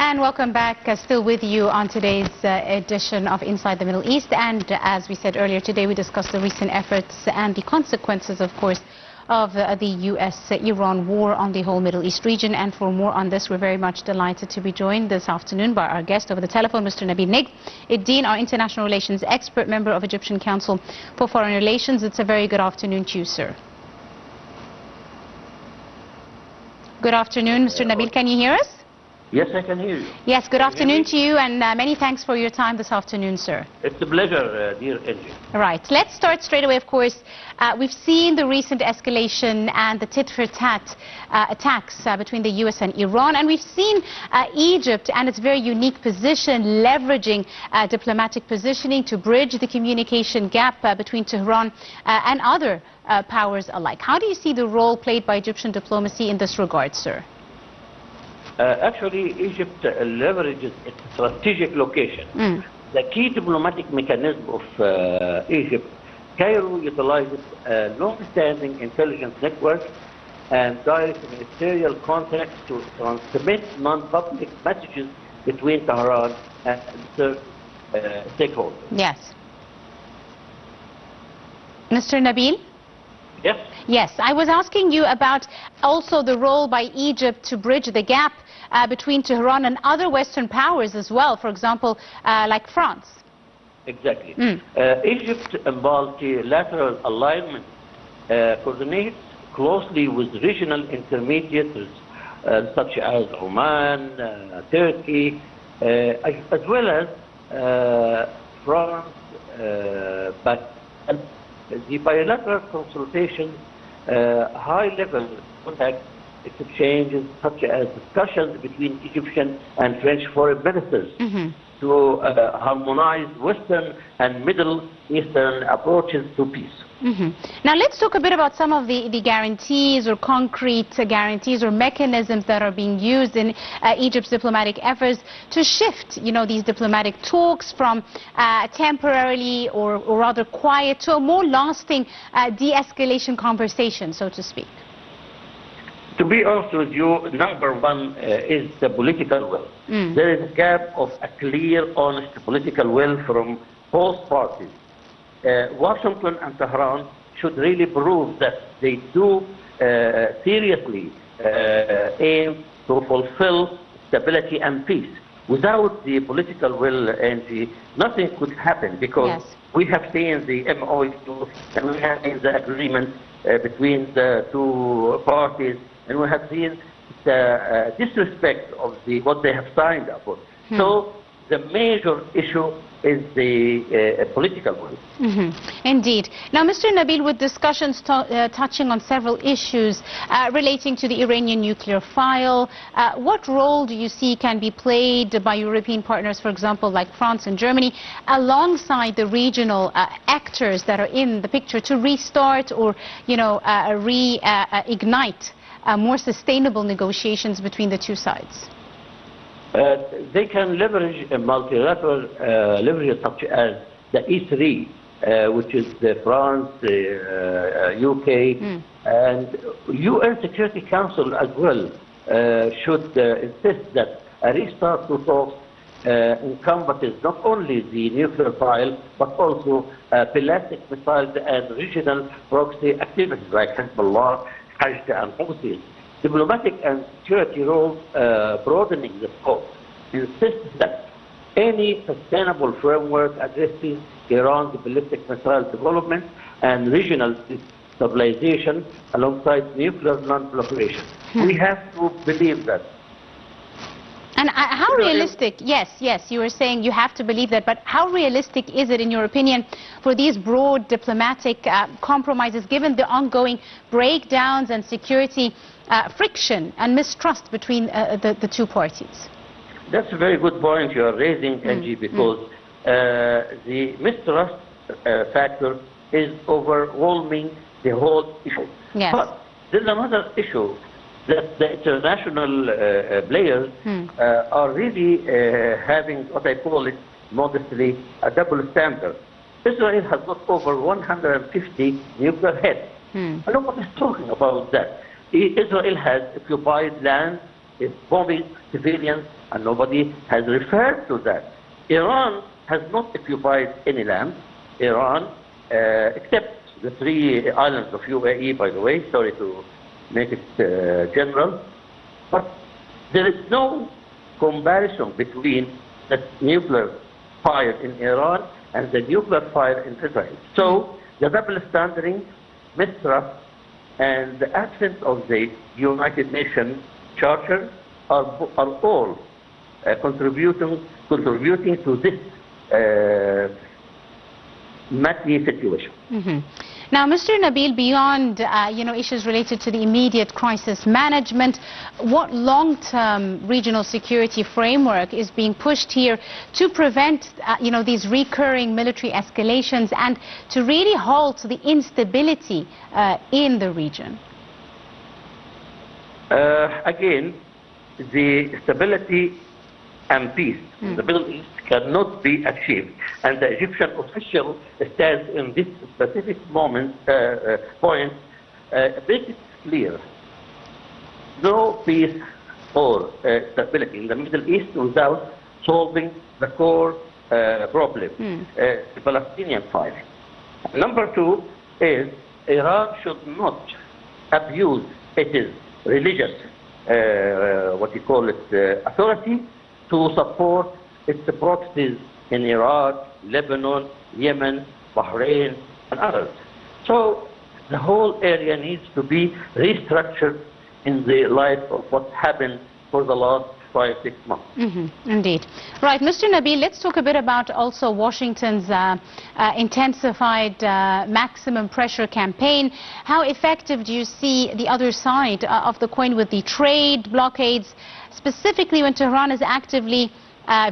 And welcome back. Still with you on today's edition of Inside the Middle East. And as we said earlier today, we discussed the recent efforts and the consequences, of course, of the U.S.-Iran war on the whole Middle East region. And for more on this, we're very much delighted to be joined this afternoon by our guest over the telephone, Mr. Nabil Nagm, our international relations expert, member of Egyptian Council for Foreign Relations. It's a very good afternoon to you, sir. Good afternoon, Mr. Nabil. Can you hear us? Yes, I can hear you. Yes, good afternoon to you, and many thanks for your time this afternoon, sir. It's a pleasure, dear Angie. Right. Let's start straight away, of course. We've seen the recent escalation and the tit-for-tat attacks between the U.S. and Iran, and we've seen Egypt and its very unique position leveraging diplomatic positioning to bridge the communication gap between Tehran and other powers alike. How do you see the role played by Egyptian diplomacy in this regard, sir? Actually, Egypt leverages its strategic location. The key diplomatic mechanism of Egypt, Cairo utilizes a long-standing intelligence network and direct ministerial contacts to transmit non-public messages between Tehran and certain stakeholders. Yes. Mr. Nabil? Yes. Yes, I was asking you about also the role by Egypt to bridge the gap between Tehran and other Western powers as well, for example, like France. Exactly. Egypt's multilateral alignment coordinates closely with regional intermediaries such as Oman, Turkey, as well as France, but the bilateral consultations, high-level contact exchanges such as discussions between Egyptian and French foreign ministers to harmonize Western and Middle Eastern approaches to peace. Now let's talk a bit about some of the guarantees or concrete guarantees or mechanisms that are being used in Egypt's diplomatic efforts to shift, these diplomatic talks from temporarily or rather quiet to a more lasting de-escalation conversation, so to speak. To be honest with you, number one is the political will. There is a gap of a clear, honest political will from both parties. Washington and Tehran should really prove that they do seriously aim to fulfill stability and peace. Without the political will, Angie, nothing could happen, because we have seen the MOU and we have seen the agreement between the two parties, and we have seen the disrespect of what they have signed upon. So the major issue is the political will. Indeed. Now, Mr. Nabil, with discussions touching on several issues relating to the Iranian nuclear file, what role do you see can be played by European partners, for example, like France and Germany, alongside the regional actors that are in the picture to restart or, reignite more sustainable negotiations between the two sides? They can leverage a multilateral leverage such as the E3, which is France, UK, and UN Security Council as well should insist that a restart to talks encompasses not only the nuclear file, but also ballistic missiles and regional proxy activities like Hezbollah, Hajj and Houthis. Diplomatic and security roles broadening the scope insists that any sustainable framework addressing Iran's ballistic missile development and regional stabilization alongside nuclear non-proliferation. We have to believe that. And how realistic, yes, you were saying you have to believe that, but how realistic is it, in your opinion, for these broad diplomatic compromises, given the ongoing breakdowns and security friction and mistrust between the two parties? That's a very good point you are raising, Angie, because the mistrust factor is overwhelming the whole issue. Yes. But there's another issue, that the international players are really having what I call it modestly a double standard. Israel has got over 150 nuclear heads. Nobody's talking about that. Israel has occupied land is bombing civilians, and nobody has referred to that. Iran has not occupied any land. Iran, except the 3 islands of UAE, by the way, sorry to make it general, but there is no comparison between the nuclear fire in Iran and the nuclear fire in Israel. So the double standarding, mistrust, and the absence of the United Nations Charter are all contributing to this messy situation. Now, Mr. Nabil, beyond issues related to the immediate crisis management, what long-term regional security framework is being pushed here to prevent these recurring military escalations and to really halt the instability in the region? Again, the stability and peace in the Middle East cannot be achieved. And the Egyptian official says in this specific point, this is clear. No peace or stability in the Middle East without solving the core problem, the Palestinian fire. Number 2 is Iran should not abuse its religious, authority to support its proxies in Iraq, Lebanon, Yemen, Bahrain, and others. So the whole area needs to be restructured in the light of what happened for the last 5-6 months. Indeed. Right, Mr. Nabil, let's talk a bit about also Washington's intensified maximum pressure campaign. How effective do you see the other side of the coin with the trade blockades, specifically when Tehran is actively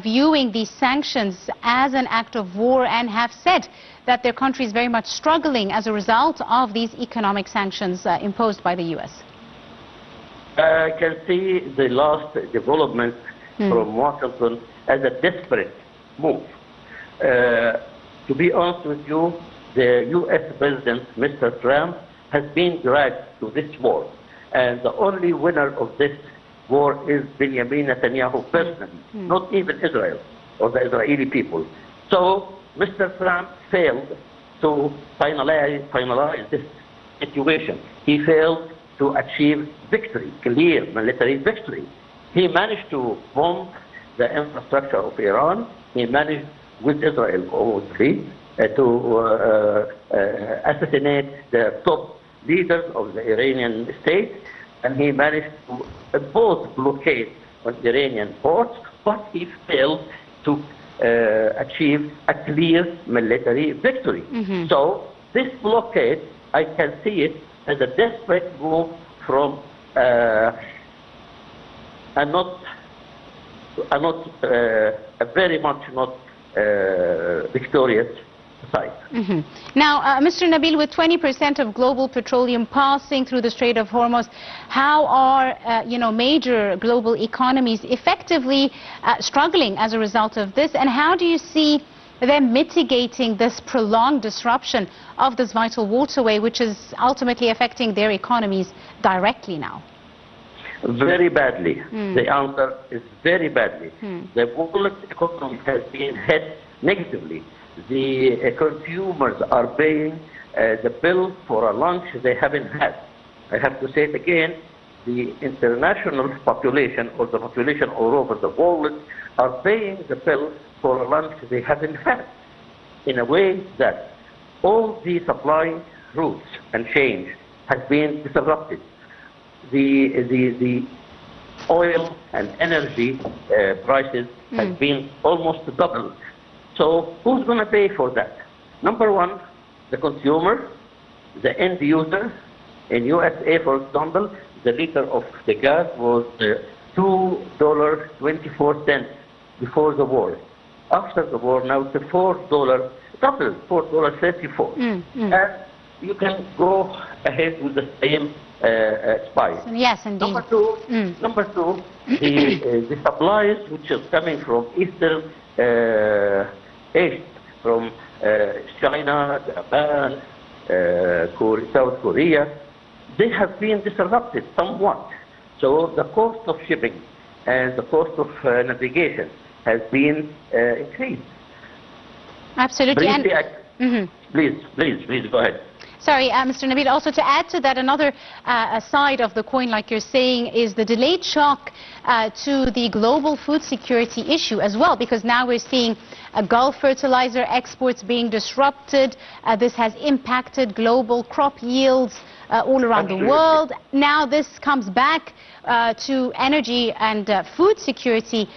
viewing these sanctions as an act of war and have said that their country is very much struggling as a result of these economic sanctions imposed by the U.S.? I can see the last development from Washington as a desperate move. To be honest with you, the U.S. President, Mr. Trump, has been dragged to this war. And the only winner of this war is Benjamin Netanyahu personally, not even Israel or the Israeli people. So Mr. Trump failed to finalize this situation. He failed to achieve victory, clear military victory. He managed to bomb the infrastructure of Iran. He managed, with Israel, obviously, to assassinate the top leaders of the Iranian state, and he managed to both blockade on Iranian ports, but he failed to achieve a clear military victory. So this blockade, I can see it as a desperate move from a very much not victorious side. Now, Mr. Nabil, with 20% of global petroleum passing through the Strait of Hormuz, how are major global economies effectively struggling as a result of this, and how do you see them mitigating this prolonged disruption of this vital waterway, which is ultimately affecting their economies directly now? Very badly. The answer is very badly. The world economy has been hit negatively. The consumers are paying the bill for a lunch they haven't had. I have to say it again, the international population, or the population all over the world, are paying the bill for a lunch they haven't had, in a way that all the supply routes and chains has been disrupted. The oil and energy prices has been almost doubled. So who's going to pay for that? Number one, the consumer, the end user. In USA, for example, the liter of the gas was $2.24 before the war. After the war, now it's $4, double, $4.34. And you can go ahead with the same spice. Yes, indeed. Number two, the supplies which is coming from Eastern East, from China, Japan, South Korea, they have been disrupted somewhat. So the cost of shipping and the cost of navigation has been increased. Absolutely. Briefly, Mhm. please, go ahead. Sorry, Mr. Nabil, also to add to that, another side of the coin, like you're saying, is the delayed shock to the global food security issue as well, because now we're seeing Gulf fertilizer exports being disrupted. This has impacted global crop yields all around the world. Now this comes back to energy and food security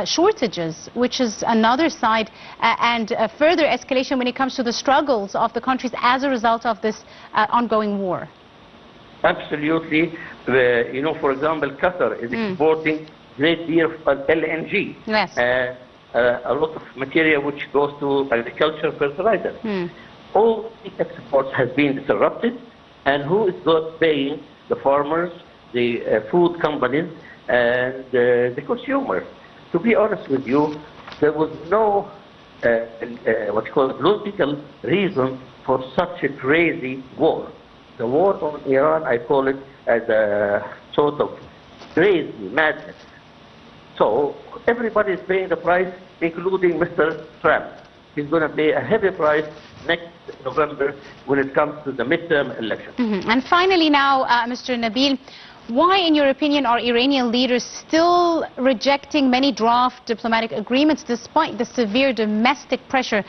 shortages, which is another side, and further escalation when it comes to the struggles of the countries as a result of this ongoing war. Absolutely. For example, Qatar is exporting great deal of LNG. Yes. A lot of material which goes to agriculture fertilizer. All these exports has been disrupted, and who is not paying? The farmers, the food companies, and the consumers. To be honest with you, there was no what's called logical reason for such a crazy war. The war on Iran, I call it as a sort of crazy madness. So everybody is paying the price, including Mr. Trump. He's going to pay a heavy price next November when it comes to the midterm election. And finally now, Mr. Nabil, why, in your opinion, are Iranian leaders still rejecting many draft diplomatic agreements despite the severe domestic pressure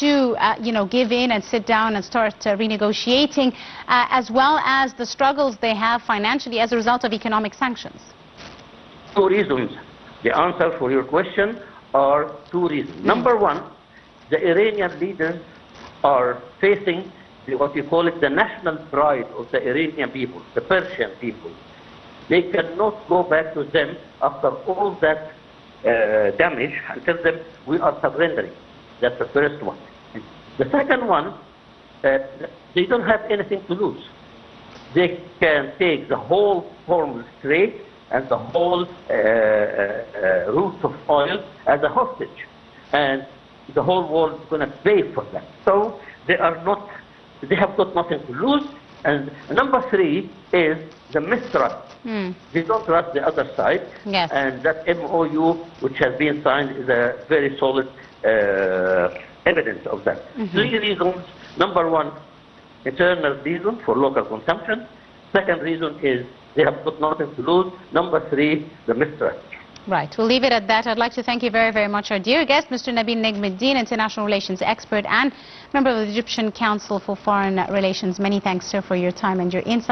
to give in and sit down and start renegotiating, as well as the struggles they have financially as a result of economic sanctions? Two reasons. The answer for your question are two reasons. Number one, the Iranian leaders are facing what you call it the national pride of the Iranian people, the Persian people. They cannot go back to them after all that damage and tell them we are surrendering. That's the first one. The second one, they don't have anything to lose. They can take the whole Hormuz Strait and the whole route of oil as a hostage, and the whole world is going to pay for that. So they have got nothing to lose. And number three is the mistrust. They don't trust the other side. Yes. And that MOU which has been signed is a very solid evidence of that. Three reasons. Number one, internal reason for local consumption. Second reason is they have got nothing to lose. Number three, the mistrust. Right. We'll leave it at that. I'd like to thank you very, very much, our dear guest, Mr. Nabil Nagm, international relations expert and member of the Egyptian Council for Foreign Relations. Many thanks, sir, for your time and your insight.